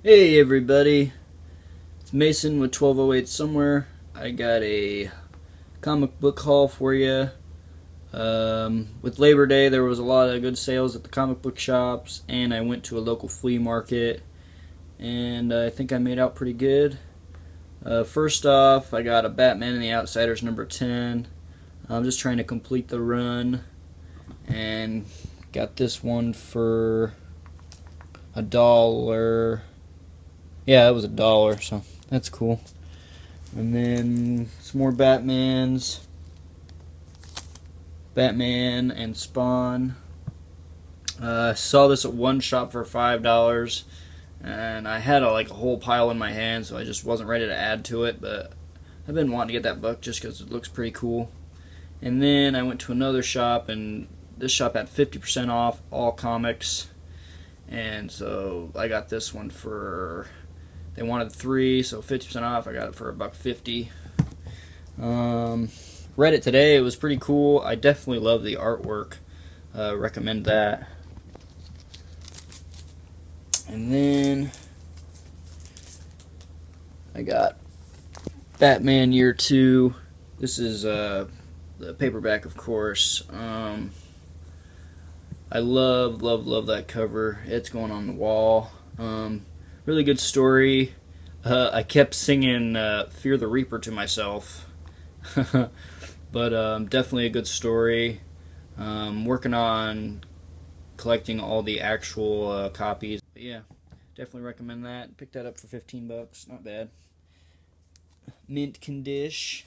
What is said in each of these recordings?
Hey everybody, it's Mason with 1208 Somewhere. I got a comic book haul for you. With Labor Day, there was a lot of good sales at the comic book shops, and I went to a local flea market, and I think I made out pretty good. First off, I got a Batman and the Outsiders number 10. I'm just trying to complete the run, and got this one for $1. Yeah, it was $1, so that's cool. And then some more Batman and Spawn. I saw this at one shop for $5, and I had a whole pile in my hand, so I just wasn't ready to add to it. But I've been wanting to get that book just because it looks pretty cool. And then I went to another shop, and this shop had 50% off all comics, and so I got this one for. They wanted 3, so 50% off. I got it for $1.50. Read it today. It was pretty cool. I definitely love the artwork. Recommend that. And then I got Batman Year 2. This is the paperback, of course. I love that cover. It's going on the wall. Really good story. I kept singing Fear the Reaper to myself. But definitely a good story. Working on collecting all the actual copies. But yeah, definitely recommend that. Picked that up for $15. Not bad. Mint condish.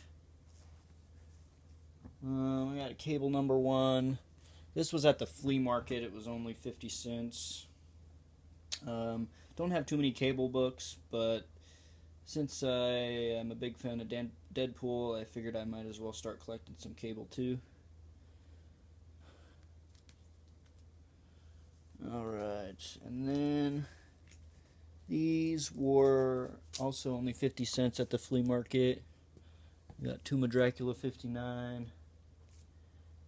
We got a cable number 1. This was at the flea market. It was only 50 cents. Don't have too many cable books, but since I am a big fan of Deadpool, I figured I might as well start collecting some cable too. Alright, and then these were also only 50 cents at the flea market. We got Tomb of Dracula 59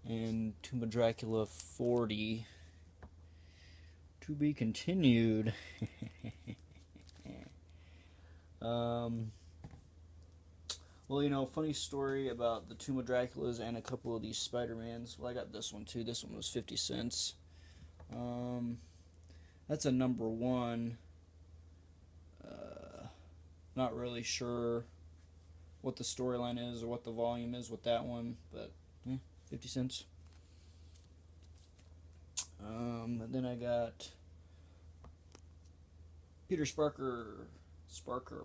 and Tomb of Dracula 40. To be continued. Well, funny story about the Tomb of Draculas and a couple of these Spider-Mans. Well, I got this one too. This one was 50 cents. That's a number 1. Not really sure what the storyline is or what the volume is with that one, but 50 cents. And then I got Peter Sparker,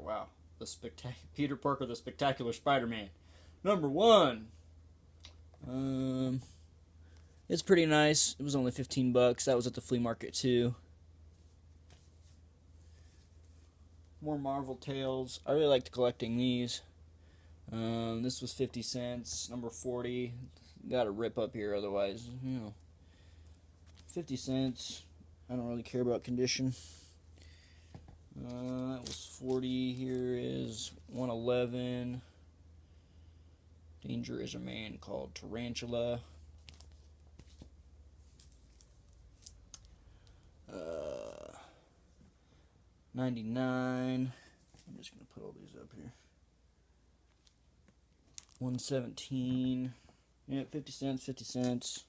wow. Peter Parker, the Spectacular Spider-Man. Number 1. It's pretty nice. It was only $15. That was at the flea market too. More Marvel Tales. I really liked collecting these. This was 50 cents. Number 40. Got to rip up here, otherwise, 50 cents. I don't really care about condition. That was 40. Here is 111. Danger is a man called Tarantula. 99. I'm just going to put all these up here. 117. Yeah, 50 cents, 50 cents.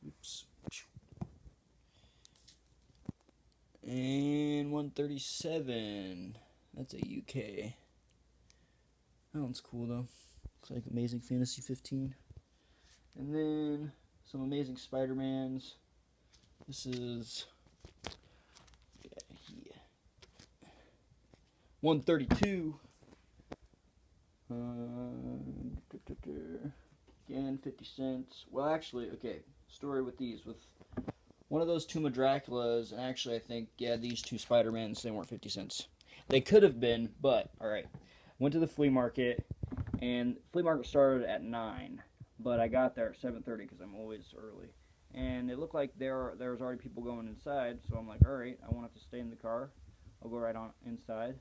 Oops. And 137. That's a UK. That one's cool though. Looks like Amazing Fantasy 15. And then some Amazing Spider-Mans. This is 132. Again, 50 cents. Well, actually, okay. Story with these. With one of those Tomb of Draculas, and actually, I think, these 2 Spider-Mans, they weren't 50 cents. They could have been, but, alright. Went to the flea market, and the flea market started at 9, but I got there at 7:30 because I'm always early. And it looked like there was already people going inside, so I'm like, alright, I want it to stay in the car. I'll go right on inside.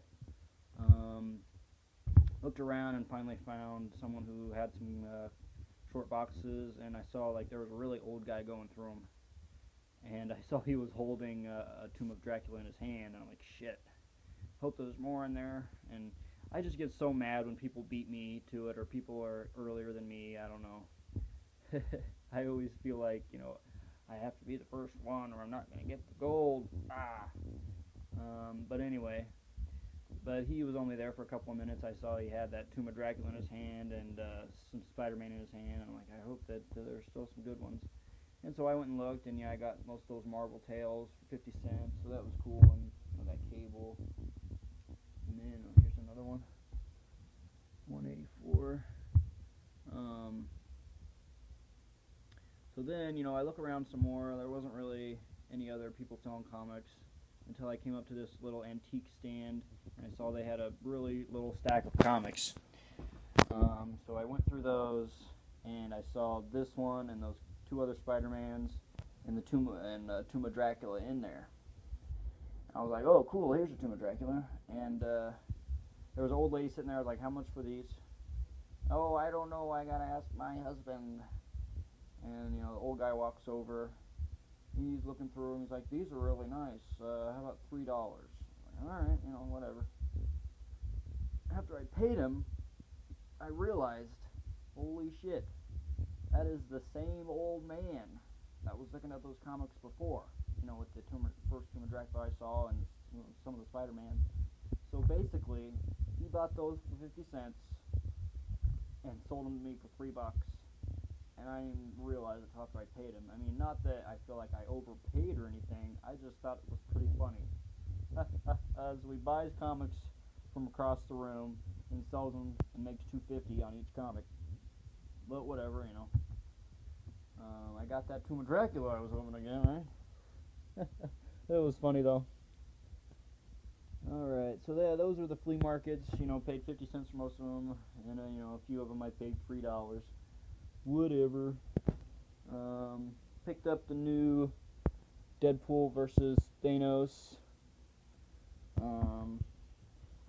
Looked around and finally found someone who had some short boxes, and I saw there was a really old guy going through them. and I saw he was holding a Tomb of Dracula in his hand, and I'm like, shit, hope there's more in there. And I just get so mad when people beat me to it, or people are earlier than me. I don't know. I always feel like, I have to be the first one, or I'm not gonna get the gold. But anyway, but he was only there for a couple of minutes. I saw he had that Tomb of Dracula in his hand and some Spider-Man in his hand. I'm like, I hope that there's still some good ones. And so I went and looked, and yeah, I got most of those Marvel Tales for 50 cents, so that was cool. And that cable. And then here's another one, 184. Um, so then, I look around some more. There wasn't really any other people selling comics until I came up to this little antique stand, and I saw they had a really little stack of comics. So I went through those, and I saw this one and those two other Spider-Mans and the Tomb of Dracula in there. I was like, oh, cool, here's a Tomb of Dracula. And there was an old lady sitting there. I was like, how much for these? Oh, I don't know. I gotta ask my husband. And the old guy walks over. He's looking through them. He's like, these are really nice. How about $3? Like, all right, whatever. After I paid him, I realized, holy shit, that is the same old man that was looking at those comics before. With the first Tomb of Dracula I saw and some of the Spider-Man. So basically, he bought those for 50 cents and sold them to me for $3. And I didn't realize it after I paid him. I mean, not that I feel like I overpaid or anything. I just thought it was pretty funny. So he buys comics from across the room and sells them and makes $2.50 on each comic. But whatever. I got that Tomb of Dracula I was hoping again, right? It was funny though. Alright, so those were the flea markets. Paid 50 cents for most of them, and a few of them I paid $3. Whatever. Picked up the new Deadpool versus Thanos.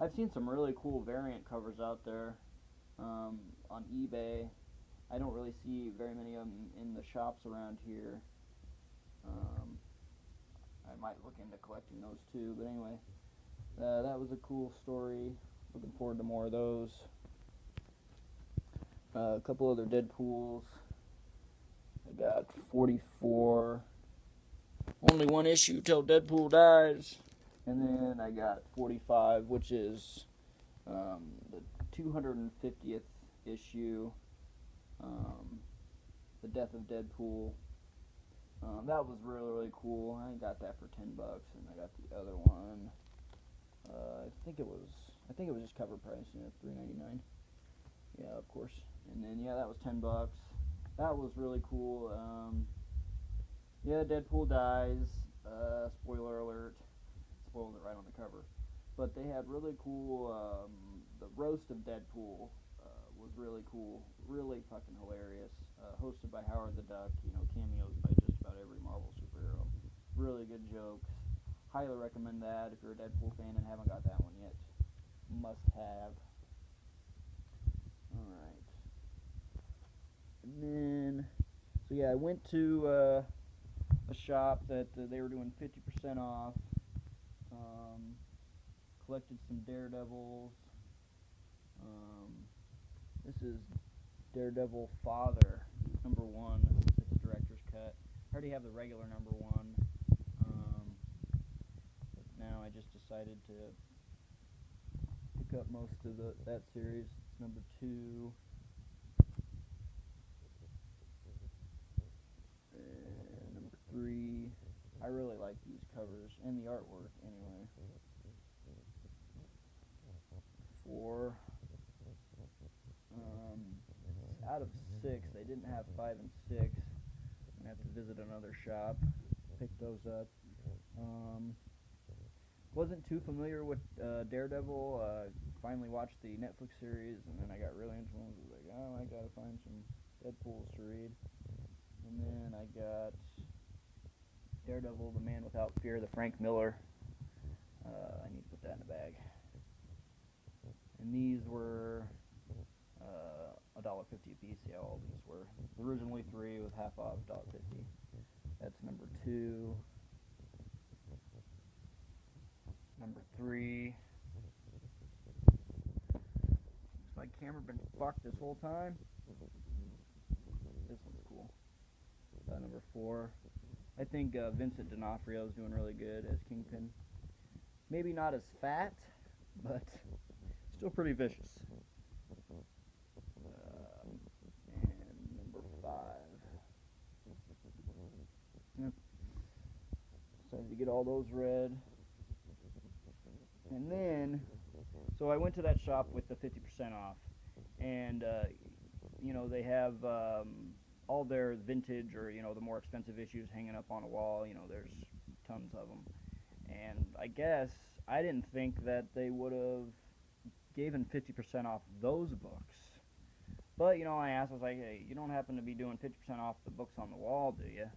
I've seen some really cool variant covers out there on eBay. I don't really see very many of them in the shops around here. I might look into collecting those too, but anyway, that was a cool story. Looking forward to more of those. A couple other Deadpools. I got 44. Only one issue till Deadpool dies. And then I got 45, which is the 250th issue, The Death of Deadpool. That was really, really cool. I got that for $10, and I got the other one. I think it was just cover price, $3.99. Yeah, of course. And then that was $10. That was really cool. Deadpool dies. Spoiler alert. Spoiled it right on the cover. But they had really cool. The roast of Deadpool was really cool. Really fucking hilarious. Hosted by Howard the Duck. Cameos by just about every Marvel superhero. Really good jokes. Highly recommend that if you're a Deadpool fan and haven't got that one yet. Must have. Alright. And then, I went to a shop that they were doing 50% off. Collected some Daredevils. This is Daredevil Father, number 1. It's a director's cut. I already have the regular number 1. But now I just decided to pick up most of that series. It's number 2. And number 3. I really like these covers and the artwork anyway. 4. Out of 6, they didn't have 5 and 6. I'm gonna have to visit another shop, pick those up. Wasn't too familiar with Daredevil. Finally watched the Netflix series, and then I got really into them. I was like, oh, I gotta find some Deadpools to read. And then I got Daredevil, The Man Without Fear, the Frank Miller. I need to put that in a bag. And these were $1.50 a piece. Yeah, all these were originally $3 with half off $1.50. That's number 2. Number 3. Has my camera been fucked this whole time? This one's cool. Number 4. I think Vincent D'Onofrio is doing really good as Kingpin. Maybe not as fat, but still pretty vicious. And number 5. Yep. Decided to get all those read. And then, so I went to that shop with the 50% off. And, they have all their vintage or, the more expensive issues hanging up on a wall. There's tons of them. And I guess I didn't think that they would have given 50% off those books. But, I asked, I was like, hey, you don't happen to be doing 50% off the books on the wall, do you?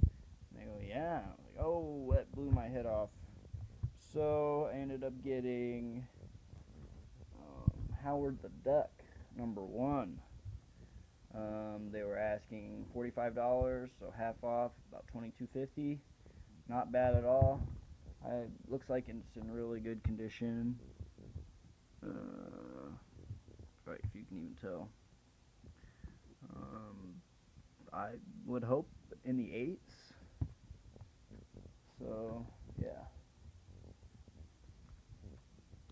And they go, yeah. I was like, oh, that blew my head off. So I ended up getting Howard the Duck, number 1. They were asking $45, so half off, about $22.50. Not bad at all. Looks like it's in really good condition. Right, if you can even tell. I would hope in the 8s. So, yeah.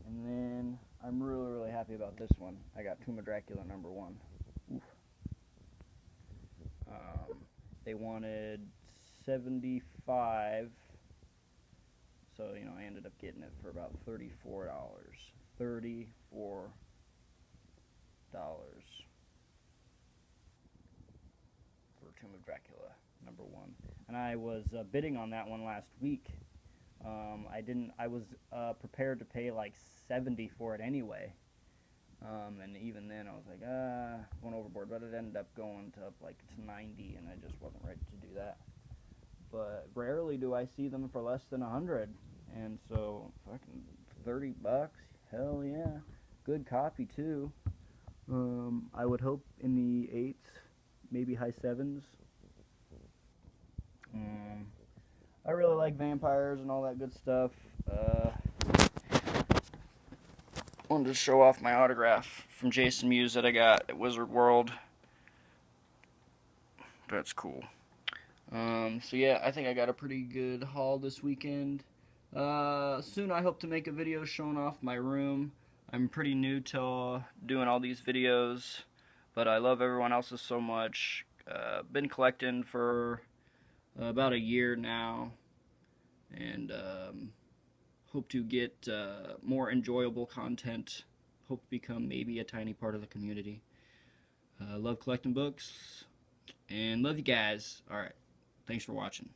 And then I'm really, really happy about this one. I got Tomb of Dracula number 1. Oof. They wanted $75, so I ended up getting it for about $34. $34 for Tomb of Dracula number 1, and I was bidding on that one last week. I was prepared to pay like $70 for it anyway. And even then, I was like, going overboard. But it ended up going to like to 90, and I just wasn't ready to do that. But rarely do I see them for less than 100, and so fucking $30, hell yeah, good copy too. I would hope in the 8s, maybe high 7s. I really like vampires and all that good stuff. Wanted to show off my autograph from Jason Mewes that I got at Wizard World. That's cool. So yeah, I think I got a pretty good haul this weekend. Soon I hope to make a video showing off my room. I'm pretty new to doing all these videos, but I love everyone else's so much. Been collecting for about a year now, and hope to get more enjoyable content. Hope to become maybe a tiny part of the community. Love collecting books, and love you guys. Alright, thanks for watching.